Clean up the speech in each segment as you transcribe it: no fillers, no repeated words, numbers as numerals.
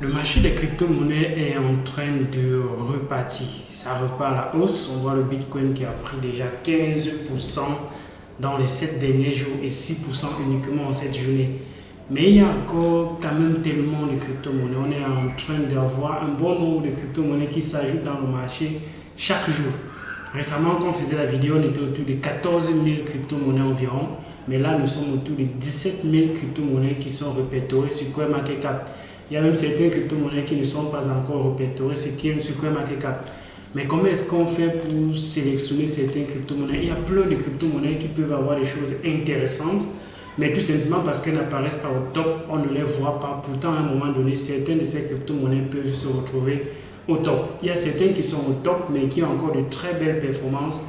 Le marché des crypto-monnaies est en train de repartir. Ça repart à la hausse. On voit le Bitcoin qui a pris déjà 15% dans les 7 derniers jours et 6% uniquement en cette journée. Mais il y a encore quand même tellement de crypto-monnaies. On est en train d'avoir un bon nombre de crypto-monnaies qui s'ajoutent dans le marché chaque jour. Récemment, quand on faisait la vidéo, on était autour de 14 000 crypto-monnaies environ. Mais là, nous sommes autour de 17 000 crypto-monnaies qui sont répertoriées sur CoinMarketCap. Il y a même certaines crypto-monnaies qui ne sont pas encore répertoriées sur CoinMarketCap. Mais comment est-ce qu'on fait pour sélectionner certaines crypto-monnaies? Il y a plein de crypto-monnaies qui peuvent avoir des choses intéressantes, mais tout simplement parce qu'elles n'apparaissent pas au top, on ne les voit pas. Pourtant, à un moment donné, certaines de ces crypto-monnaies peuvent se retrouver au top. Il y a certaines qui sont au top, mais qui ont encore de très belles performances.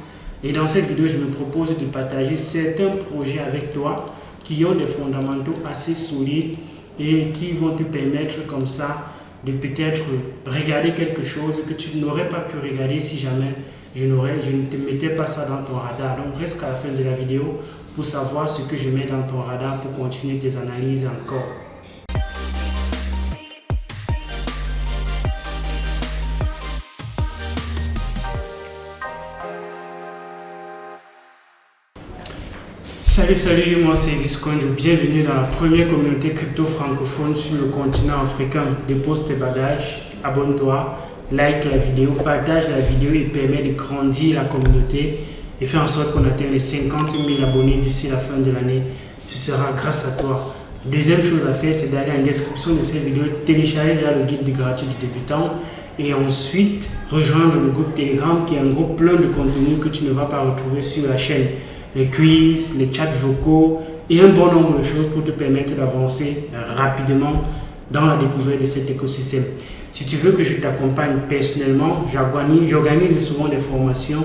Et dans cette vidéo, je me propose de partager certains projets avec toi qui ont des fondamentaux assez solides et qui vont te permettre comme ça de peut-être regarder quelque chose que tu n'aurais pas pu regarder si jamais je ne te mettais pas ça dans ton radar. Donc reste à la fin de la vidéo pour savoir ce que je mets dans ton radar pour continuer tes analyses encore. Salut, moi c'est Visconjo, bienvenue dans la première communauté crypto francophone sur le continent africain. Dépose tes bagages, abonne-toi, like la vidéo, partage la vidéo et permet de grandir la communauté et faire en sorte qu'on atteigne les 50 000 abonnés d'ici la fin de l'année. Ce sera grâce à toi. Deuxième chose à faire, c'est d'aller en description de cette vidéo, télécharger le guide gratuit du débutant et ensuite rejoindre le groupe Telegram qui est un groupe plein de contenu que tu ne vas pas retrouver sur la chaîne. Les quiz, les chats vocaux et un bon nombre de choses pour te permettre d'avancer rapidement dans la découverte de cet écosystème. Si tu veux que je t'accompagne personnellement, j'organise souvent des formations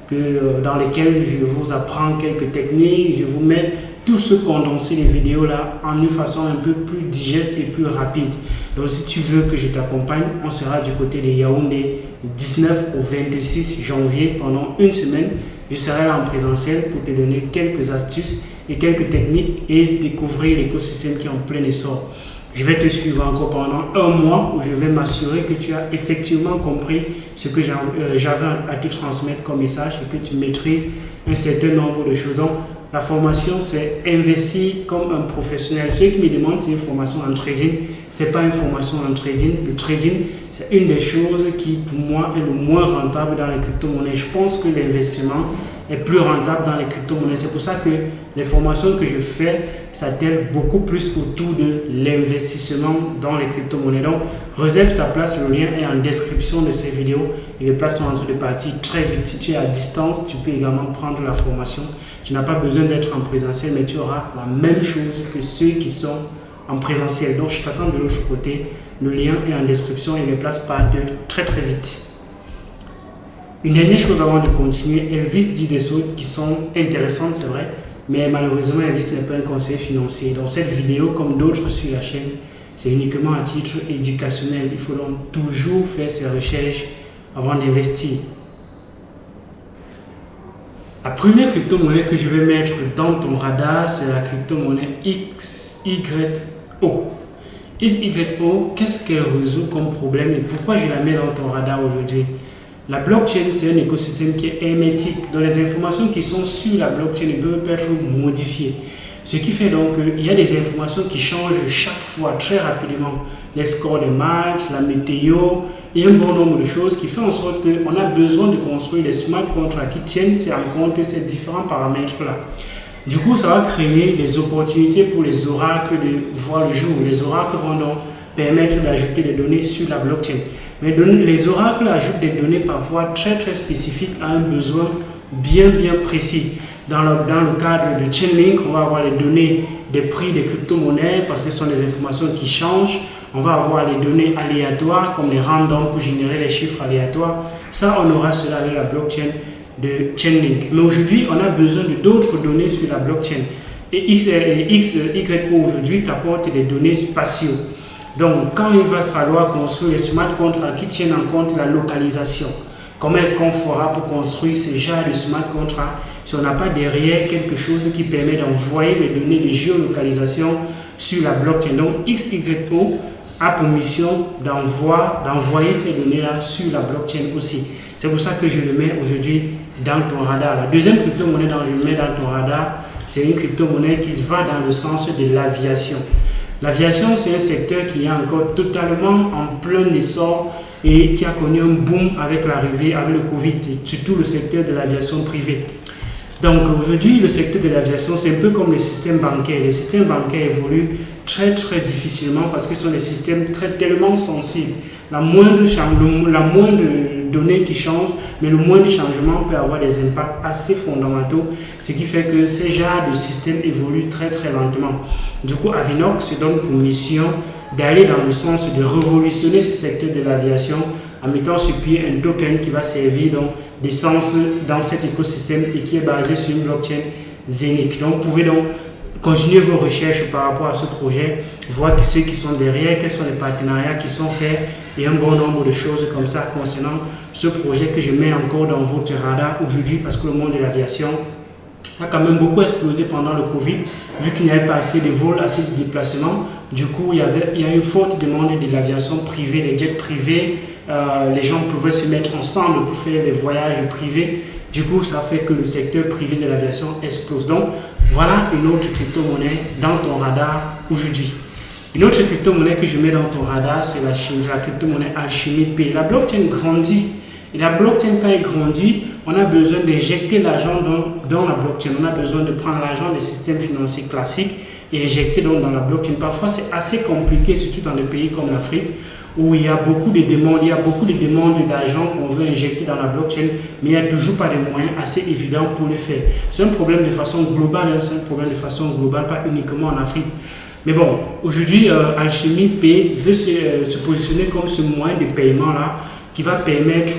dans lesquelles je vous apprends quelques techniques, je vous mets tout ce condensé des vidéos là en une façon un peu plus digeste et plus rapide. Donc si tu veux que je t'accompagne, on sera du côté de Yaoundé 19 au 26 janvier pendant une semaine. Je serai là en présentiel pour te donner quelques astuces et quelques techniques et découvrir l'écosystème qui est en plein essor. Je vais te suivre encore pendant un mois où je vais m'assurer que tu as effectivement compris ce que j'avais à te transmettre comme message et que tu maîtrises un certain nombre de choses. Donc, la formation, c'est investir comme un professionnel. Ceux qui me demandent si c'est une formation en trading, ce n'est pas une formation en trading. Le trading, c'est une des choses qui, pour moi, est le moins rentable dans les crypto-monnaies. Je pense que l'investissement est plus rentable dans les crypto-monnaies. C'est pour ça que les formations que je fais s'attellent beaucoup plus autour de l'investissement dans les crypto-monnaies. Donc, réserve ta place. Le lien est en description de cette vidéo. Et les places sont en train de partir très vite. Si tu es à distance, tu peux également prendre la formation. Tu n'as pas besoin d'être en présentiel, mais tu auras la même chose que ceux qui sont en présentiel. Donc, je t'attends de l'autre côté. Le lien est en description et les places partent très vite. Une dernière chose avant de continuer, Elvis dit des choses qui sont intéressantes, c'est vrai, mais malheureusement, Elvis n'est pas un conseiller financier. Dans cette vidéo, comme d'autres sur la chaîne, c'est uniquement à titre éducationnel. Il faut donc toujours faire ses recherches avant d'investir. La première crypto-monnaie que je vais mettre dans ton radar, c'est la crypto-monnaie XYO. XYO, qu'est-ce qu'elle résout comme problème et pourquoi je la mets dans ton radar aujourd'hui? La blockchain, c'est un écosystème qui est hermétique, dont les informations qui sont sur la blockchain ne peuvent pas être modifiées. Ce qui fait donc qu'il y a des informations qui changent chaque fois très rapidement. Les scores des matchs, la météo et un bon nombre de choses qui font en sorte qu'on a besoin de construire des smart contracts qui tiennent en compte ces différents paramètres-là. Du coup, ça va créer des opportunités pour les oracles de voir le jour. Les oracles vont donc permettre d'ajouter des données sur la blockchain. Mais les oracles ajoutent des données parfois très spécifiques à un besoin bien précis. Dans le cadre de Chainlink, on va avoir les données des prix des crypto-monnaies parce que ce sont des informations qui changent. On va avoir les données aléatoires comme les randoms pour générer les chiffres aléatoires. Ça, on aura cela avec la blockchain de Chainlink. Mais aujourd'hui, on a besoin d'autres données sur la blockchain. Et XYO aujourd'hui t'apporte des données spatiaux. Donc, quand il va falloir construire les smart contracts qui tiennent en compte la localisation, comment est-ce qu'on fera pour construire ces genres de smart contracts si on n'a pas derrière quelque chose qui permet d'envoyer les données de géolocalisation sur la blockchain? Donc, XYO a pour mission d'envoyer ces données-là sur la blockchain aussi. C'est pour ça que je le mets aujourd'hui dans ton radar. La deuxième crypto-monnaie dont je le mets dans ton radar, c'est une crypto-monnaie qui va dans le sens de l'aviation. L'aviation, c'est un secteur qui est encore totalement en plein essor et qui a connu un boom avec l'arrivée, avec le Covid, et surtout le secteur de l'aviation privée. Donc aujourd'hui, le secteur de l'aviation, c'est un peu comme les systèmes bancaires. Les systèmes bancaires évoluent très difficilement parce que ce sont des systèmes tellement sensibles. La moindre donnée qui change, mais le moindre changement peut avoir des impacts assez fondamentaux, ce qui fait que ces genres de systèmes évoluent très lentement. Du coup, Avinox se donne pour mission d'aller dans le sens de révolutionner ce secteur de l'aviation en mettant sur pied un token qui va servir d'essence dans cet écosystème et qui est basé sur une blockchain Zenic. Donc, vous pouvez donc continuer vos recherches par rapport à ce projet, voir ceux qui sont derrière, quels sont les partenariats qui sont faits et un bon nombre de choses comme ça concernant ce projet que je mets encore dans votre radar aujourd'hui parce que le monde de l'aviation a quand même beaucoup explosé pendant le Covid, vu qu'il n'y avait pas assez de vols, assez de déplacements. Du coup, il y a une forte demande de l'aviation privée, les jets privés. Les gens pouvaient se mettre ensemble pour faire des voyages privés. Du coup, ça fait que le secteur privé de l'aviation explose. Donc, voilà une autre crypto-monnaie dans ton radar aujourd'hui. Une autre crypto-monnaie que je mets dans ton radar, c'est la crypto-monnaie Alchemy Pay. La blockchain grandit. Et la blockchain, quand elle grandit, on a besoin d'injecter l'argent dans la blockchain. On a besoin de prendre l'argent des systèmes financiers classiques et injecter dans la blockchain. Parfois, c'est assez compliqué, surtout dans des pays comme l'Afrique, où il y a beaucoup de demandes, d'argent qu'on veut injecter dans la blockchain, mais il n'y a toujours pas de moyens assez évidents pour le faire. C'est un problème de façon globale, pas uniquement en Afrique. Mais bon, aujourd'hui, Alchemy Pay veut se positionner comme ce moyen de paiement-là qui va permettre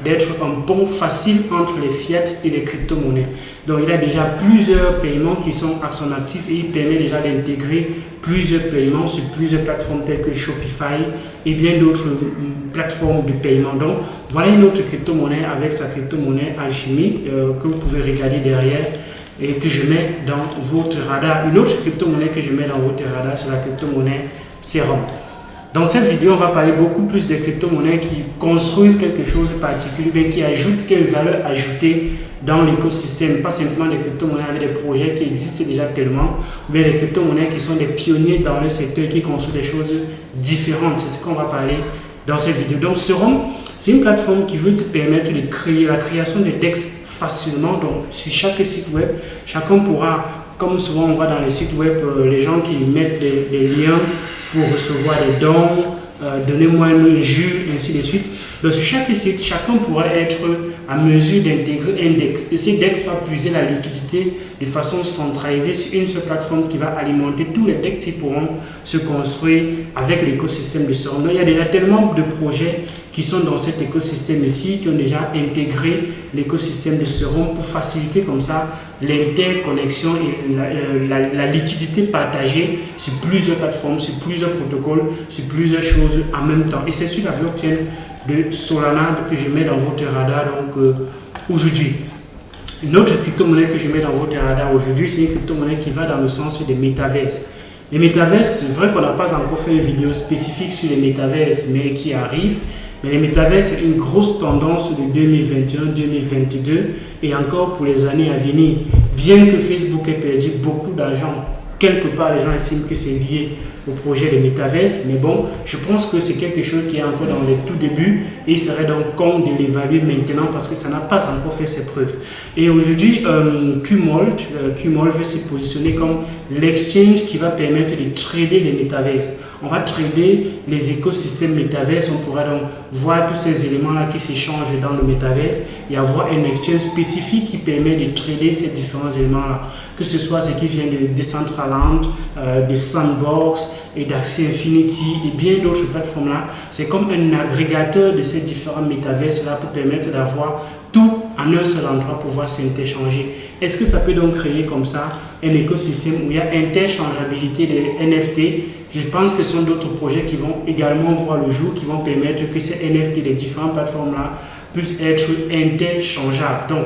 d'être un pont facile entre les fiat et les crypto-monnaies. Donc, il a déjà plusieurs paiements qui sont à son actif et il permet déjà d'intégrer plusieurs paiements sur plusieurs plateformes telles que Shopify et bien d'autres plateformes de paiement. Donc, voilà une autre crypto-monnaie avec sa crypto-monnaie Alchemy que vous pouvez regarder derrière et que je mets dans votre radar. Une autre crypto-monnaie que je mets dans votre radar, c'est la crypto-monnaie Serum. Dans cette vidéo, on va parler beaucoup plus de crypto-monnaies qui construisent quelque chose de particulier, mais qui ajoutent une valeur ajoutée dans l'écosystème. Pas simplement des crypto-monnaies avec des projets qui existent déjà tellement, mais des crypto-monnaies qui sont des pionniers dans le secteur, qui construisent des choses différentes. C'est ce qu'on va parler dans cette vidéo. Donc, Serum, c'est une plateforme qui veut te permettre de créer la création de DEX facilement. Donc, sur chaque site web, chacun pourra, comme souvent on voit dans les sites web, les gens qui mettent des liens pour recevoir des dons, donnez-moi un jus, ainsi de suite. Donc sur chaque site, chacun pourra être à mesure d'intégrer un DEX. Et ce DEX va puiser la liquidité de façon centralisée sur une seule plateforme qui va alimenter tous les DEX qui pourront se construire avec l'écosystème de Serum. Donc il y a déjà tellement de projets qui sont dans cet écosystème ici, qui ont déjà intégré l'écosystème de Serum pour faciliter comme ça l'interconnexion et la liquidité partagée sur plusieurs plateformes, sur plusieurs protocoles, sur plusieurs choses en même temps. Et c'est sur la blockchain de Solana que je mets dans votre radar aujourd'hui. Une autre crypto-monnaie que je mets dans votre radar aujourd'hui, c'est une crypto-monnaie qui va dans le sens des métaverses. Les métaverses, c'est vrai qu'on n'a pas encore fait une vidéo spécifique sur les métaverses, mais qui arrive. Mais les métaverses, c'est une grosse tendance de 2021-2022 et encore pour les années à venir. Bien que Facebook ait perdu beaucoup d'argent, quelque part les gens estiment que c'est lié au projet des métaverses, mais bon, je pense que c'est quelque chose qui est encore dans les tout débuts et il serait donc con de l'évaluer maintenant parce que ça n'a pas encore fait ses preuves. Et aujourd'hui, Qmalt veut se positionner comme l'exchange qui va permettre de trader les métaverses. On va trader les écosystèmes métaverses, on pourra donc voir tous ces éléments-là qui s'échangent dans le métaverse et avoir un exchange spécifique qui permet de trader ces différents éléments-là, que ce soit ce qui vient de Decentraland, de Sandbox et d'Axie Infinity et bien d'autres plateformes-là. C'est comme un agrégateur de ces différents métaverses-là pour permettre d'avoir tout en un seul endroit pour pouvoir s'interchanger. Est-ce que ça peut donc créer comme ça un écosystème où il y a interchangeabilité des NFT? Je pense que ce sont d'autres projets qui vont également voir le jour, qui vont permettre que ces NFT des différentes plateformes-là puissent être interchangeables. Donc,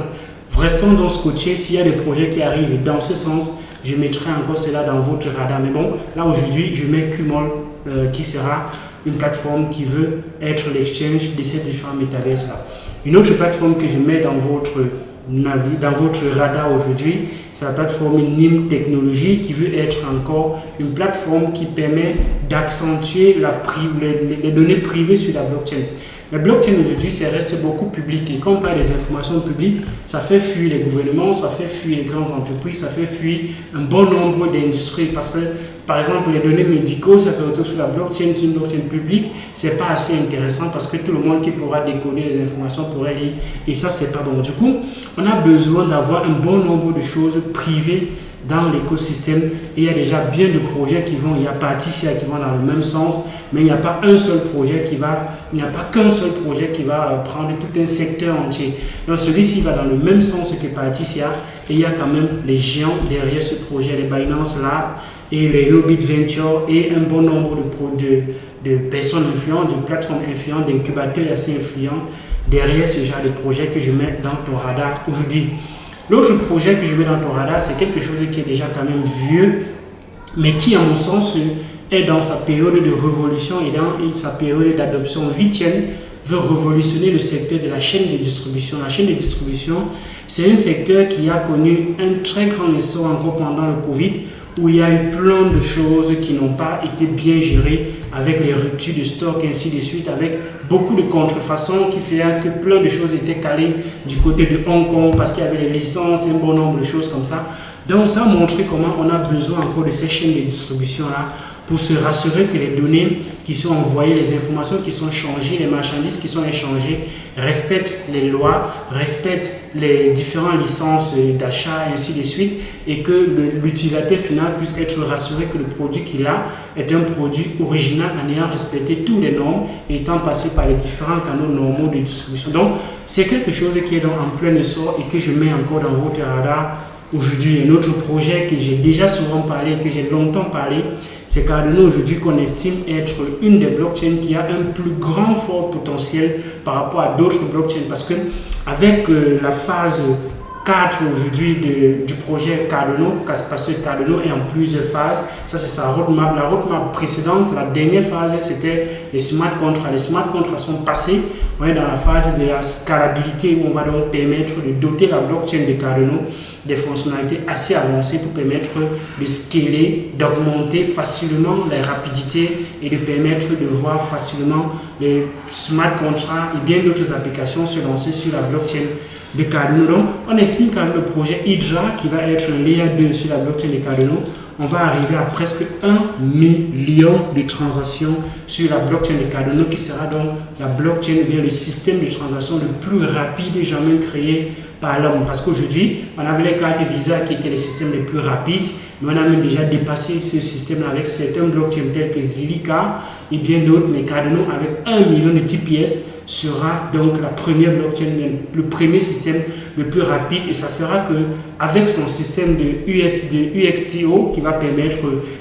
restons donc scotchés. S'il y a des projets qui arrivent dans ce sens, je mettrai encore cela dans votre radar. Mais bon, là aujourd'hui, je mets Qmalt qui sera une plateforme qui veut être l'exchange de ces différents métaverses-là. Une autre plateforme que je mets dans votre radar aujourd'hui, c'est la plateforme NIM Technologies qui veut être encore une plateforme qui permet d'accentuer les données privées sur la blockchain. La blockchain aujourd'hui, ça reste beaucoup public et quand on parle des informations publiques, ça fait fuir les gouvernements, ça fait fuir les grandes entreprises, ça fait fuir un bon nombre d'industries parce que, par exemple, les données médicales, ça se retrouve sur la blockchain, sur une blockchain publique, c'est pas assez intéressant parce que tout le monde qui pourra décoder les informations pourrait lire et ça, c'est pas bon. Du coup, on a besoin d'avoir un bon nombre de choses privées dans l'écosystème et il y a déjà bien de projets qui vont, il y a Particia qui vont dans le même sens, mais il n'y a pas qu'un seul projet qui va prendre tout un secteur entier. Donc celui-ci va dans le même sens que Particia et il y a quand même les géants derrière ce projet, les Binance Lab et les Urbit Venture et un bon nombre de personnes influentes, de plateformes influentes, d'incubateurs assez influents derrière ce genre de projet que je mets dans ton radar aujourd'hui. L'autre projet que je mets dans ton radar, c'est quelque chose qui est déjà quand même vieux, mais qui, à mon sens, est dans sa période de révolution et dans sa période d'adoption vitienne, veut révolutionner le secteur de la chaîne de distribution. La chaîne de distribution, c'est un secteur qui a connu un très grand essor encore pendant le Covid, où il y a eu plein de choses qui n'ont pas été bien gérées avec les ruptures de stock, ainsi de suite, avec beaucoup de contrefaçons qui fait que plein de choses étaient calées du côté de Hong Kong parce qu'il y avait les licences, un bon nombre de choses comme ça. Donc ça a montré comment on a besoin encore de ces chaînes de distribution-là pour se rassurer que les données qui sont envoyées, les informations qui sont changées, les marchandises qui sont échangées respectent les lois, respectent les différentes licences d'achat et ainsi de suite et que l'utilisateur final puisse être rassuré que le produit qu'il a est un produit original en ayant respecté tous les normes et étant passé par les différents canaux normaux de distribution. Donc c'est quelque chose qui est donc en plein essor et que je mets encore dans votre radar aujourd'hui. Un autre projet que j'ai déjà souvent parlé, que j'ai longtemps parlé, c'est Cardano aujourd'hui qu'on estime être une des blockchains qui a un plus grand fort potentiel par rapport à d'autres blockchains parce que avec la phase 4 aujourd'hui du projet Cardano, parce que Cardano est en plusieurs phases, ça c'est sa roadmap. La roadmap précédente, la dernière phase, c'était les smart contracts. Les smart contracts sont passés, on est dans la phase de la scalabilité où on va donc permettre de doter la blockchain de Cardano des fonctionnalités assez avancées pour permettre de scaler, d'augmenter facilement les rapidités et de permettre de voir facilement les smart contracts et bien d'autres applications se lancer sur la blockchain de Cardano. Donc, on estime quand même le projet Hydra qui va être un layer 2 sur la blockchain de Cardano. On va arriver à presque 1 million de transactions sur la blockchain de Cardano qui sera donc la blockchain, bien le système de transactions le plus rapide jamais créé par l'homme. Parce qu'aujourd'hui, on avait les cartes Visa qui étaient les systèmes les plus rapides, mais on a même déjà dépassé ce système avec certains blockchains tels que Zilliqa et bien d'autres. Mais Cardano, avec 1 million de TPS, sera donc la première blockchain, le premier système le plus rapide et ça fera que avec son système de UXTO qui va permettre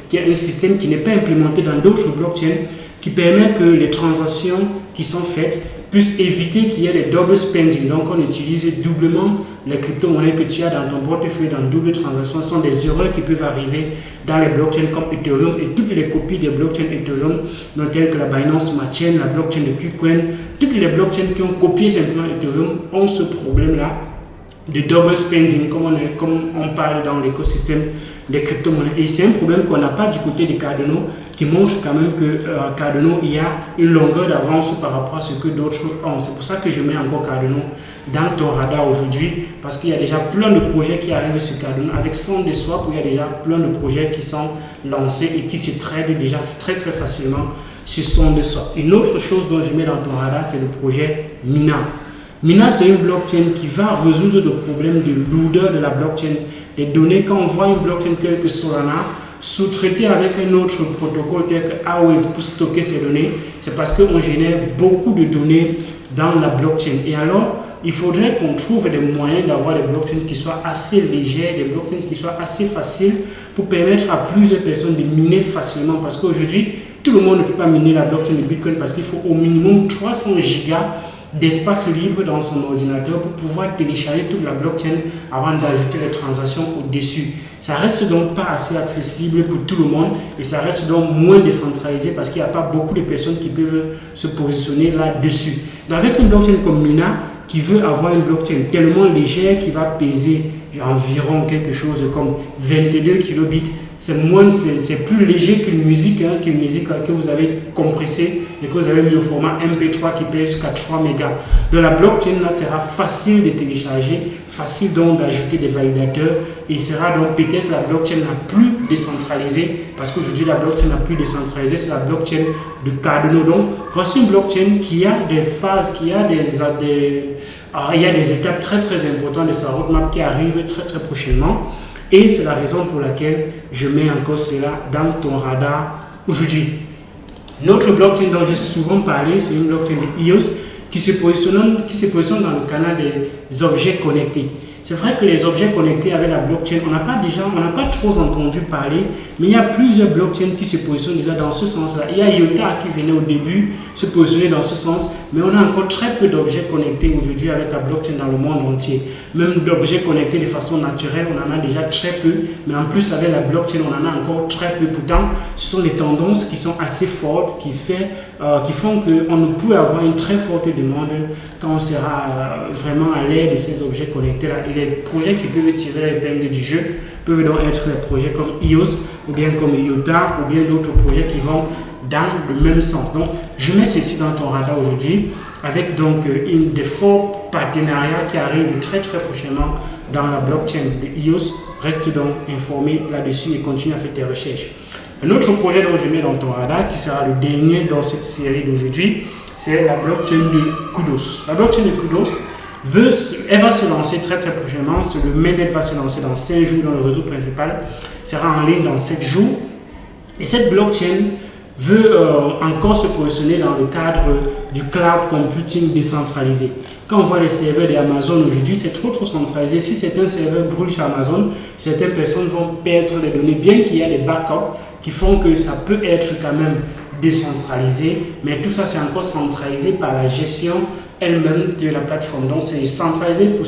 qu'il y ait un système qui n'est pas implémenté dans d'autres blockchains qui permet que les transactions qui sont faites puissent éviter qu'il y ait des double spending. Donc on utilise doublement les crypto-monnaies que tu as dans ton portefeuille dans double transaction. Ce sont des erreurs qui peuvent arriver dans les blockchains comme Ethereum et toutes les copies des blockchains Ethereum, donc telles que la Binance Smart Chain, la blockchain de KuCoin, toutes les blockchains qui ont copié simplement Ethereum ont ce problème-là de double spending, comme on parle dans l'écosystème des crypto-monnaies. Et c'est un problème qu'on n'a pas du côté de Cardano, qui montre quand même que Cardano, il y a une longueur d'avance par rapport à ce que d'autres ont. C'est pour ça que je mets encore Cardano dans ton radar aujourd'hui, parce qu'il y a déjà plein de projets qui arrivent sur Cardano. Avec SondeSwap, il y a déjà plein de projets qui sont lancés et qui se tradent déjà très très facilement sur SondeSwap. Une autre chose dont je mets dans ton radar, c'est le projet Mina. Mina, c'est une blockchain qui va résoudre le problème de lourdeur de la blockchain. Des données, quand on voit une blockchain telle que Solana sous-traiter avec un autre protocole tel que Aave pour stocker ces données, c'est parce qu'on génère beaucoup de données dans la blockchain. Et alors, il faudrait qu'on trouve des moyens d'avoir des blockchains qui soient assez légères, des blockchains qui soient assez faciles pour permettre à plusieurs personnes de miner facilement. Parce qu'aujourd'hui, tout le monde ne peut pas miner la blockchain de Bitcoin parce qu'il faut au minimum 300 gigas d'espace libre dans son ordinateur pour pouvoir télécharger toute la blockchain avant d'ajouter les transactions au-dessus. Ça reste donc pas assez accessible pour tout le monde et ça reste donc moins décentralisé parce qu'il n'y a pas beaucoup de personnes qui peuvent se positionner là-dessus. Donc avec une blockchain comme Luna qui veut avoir une blockchain tellement légère qui va peser environ quelque chose comme 22 kilobits, c'est plus léger qu'une musique, que vous avez compressée et que vous avez mis au format MP3 qui pèse jusqu'à 3 mégas. Donc la blockchain là sera facile de télécharger, facile donc d'ajouter des validateurs et sera donc peut-être la blockchain la plus décentralisée parce qu'aujourd'hui la blockchain la plus décentralisée c'est la blockchain de Cardano. Donc voici une blockchain qui a des phases, il y a des étapes très importantes de sa roadmap qui arrivent très prochainement. Et c'est la raison pour laquelle je mets encore cela dans ton radar aujourd'hui. Notre blockchain dont j'ai souvent parlé, c'est une blockchain de EOS qui se positionne dans le canal des objets connectés. C'est vrai que les objets connectés avec la blockchain, on n'a pas trop entendu parler, mais il y a plusieurs blockchains qui se positionnent déjà dans ce sens-là. Il y a IOTA qui venait au début se positionner dans ce sens, mais on a encore très peu d'objets connectés aujourd'hui avec la blockchain dans le monde entier. Même d'objets connectés de façon naturelle, on en a déjà très peu, mais en plus avec la blockchain, on en a encore très peu. Pourtant, ce sont des tendances qui sont assez fortes, qui font qu'on ne peut avoir une très forte demande quand on sera vraiment à l'aide de ces objets connectés-là. Et les projets qui peuvent tirer l'épingle du jeu peuvent donc être des projets comme EOS, ou bien comme IOTA, ou bien d'autres projets qui vont dans le même sens. Donc, je mets ceci dans ton radar aujourd'hui, avec donc une des forts partenariats qui arrivent très prochainement dans la blockchain de EOS. Reste donc informé là-dessus et continue à faire tes recherches. Un autre projet dont je mets dans ton radar, qui sera le dernier dans cette série d'aujourd'hui, c'est la blockchain de Kudos. La blockchain de Kudos, elle va se lancer très prochainement. Le mainnet va se lancer dans 5 jours dans le réseau principal. Sera en ligne dans 7 jours. Et cette blockchain veut encore se positionner dans le cadre du cloud computing décentralisé. Quand on voit les serveurs d'Amazon aujourd'hui, c'est trop centralisé. Si certains serveurs brûlent chez Amazon, certaines personnes vont perdre les données, bien qu'il y ait des backups qui font que ça peut être quand même décentralisé, mais tout ça c'est encore centralisé par la gestion elle-même de la plateforme. Donc c'est centralisé pour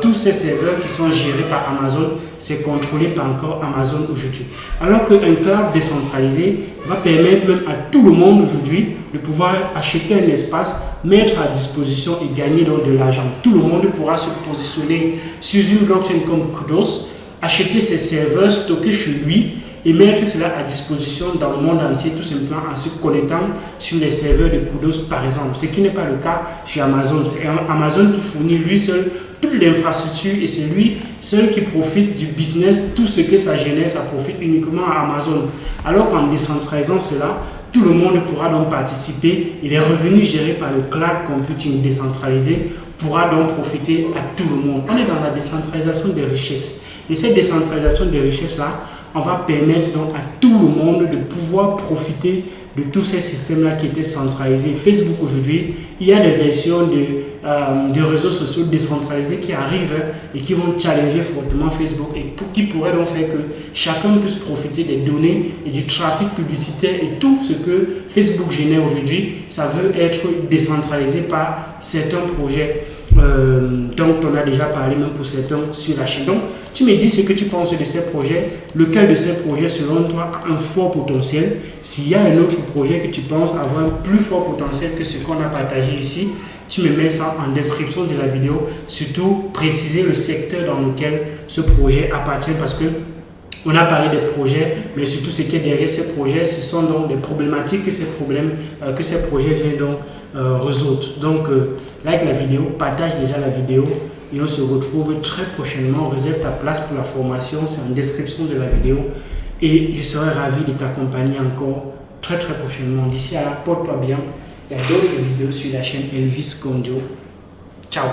tous ces serveurs qui sont gérés par Amazon, c'est contrôlé par encore Amazon aujourd'hui. Alors qu'un cloud décentralisé va permettre même à tout le monde aujourd'hui de pouvoir acheter un espace, mettre à disposition et gagner donc de l'argent. Tout le monde pourra se positionner sur une blockchain comme Kudos, acheter ses serveurs, stocker chez lui et mettre cela à disposition dans le monde entier, tout simplement en se connectant sur les serveurs de Kudos par exemple, ce qui n'est pas le cas chez Amazon. C'est Amazon qui fournit lui seul toute l'infrastructure et c'est lui seul qui profite du business, tout ce que ça génère, ça profite uniquement à Amazon. Alors qu'en décentralisant cela, tout le monde pourra donc participer et les revenus gérés par le cloud computing décentralisé pourra donc profiter à tout le monde. On est dans la décentralisation des richesses et cette décentralisation des richesses-là, on va permettre donc à tout le monde de pouvoir profiter de tous ces systèmes-là qui étaient centralisés. Facebook aujourd'hui, il y a des versions de réseaux sociaux décentralisés qui arrivent et qui vont challenger fortement Facebook et qui pourraient donc faire que chacun puisse profiter des données et du trafic publicitaire et tout ce que Facebook génère aujourd'hui, ça veut être décentralisé par certains projets dont on a déjà parlé même pour certains sur la chaîne. Donc, tu me dis ce que tu penses de ces projets, lequel de ces projets selon toi a un fort potentiel. S'il y a un autre projet que tu penses avoir un plus fort potentiel que ce qu'on a partagé ici, tu me mets ça en description de la vidéo. Surtout, préciser le secteur dans lequel ce projet appartient parce que on a parlé des projets, mais surtout ce qui est derrière ces projets, ce sont donc des problématiques que ces projets viennent donc résoudre. Donc, like la vidéo, partage déjà la vidéo et on se retrouve très prochainement. Réserve ta place pour la formation, c'est en description de la vidéo et je serai ravi de t'accompagner encore très prochainement. D'ici à là, porte-toi bien. Il y a d'autres vidéos sur la chaîne Elvis Kondio. Ciao.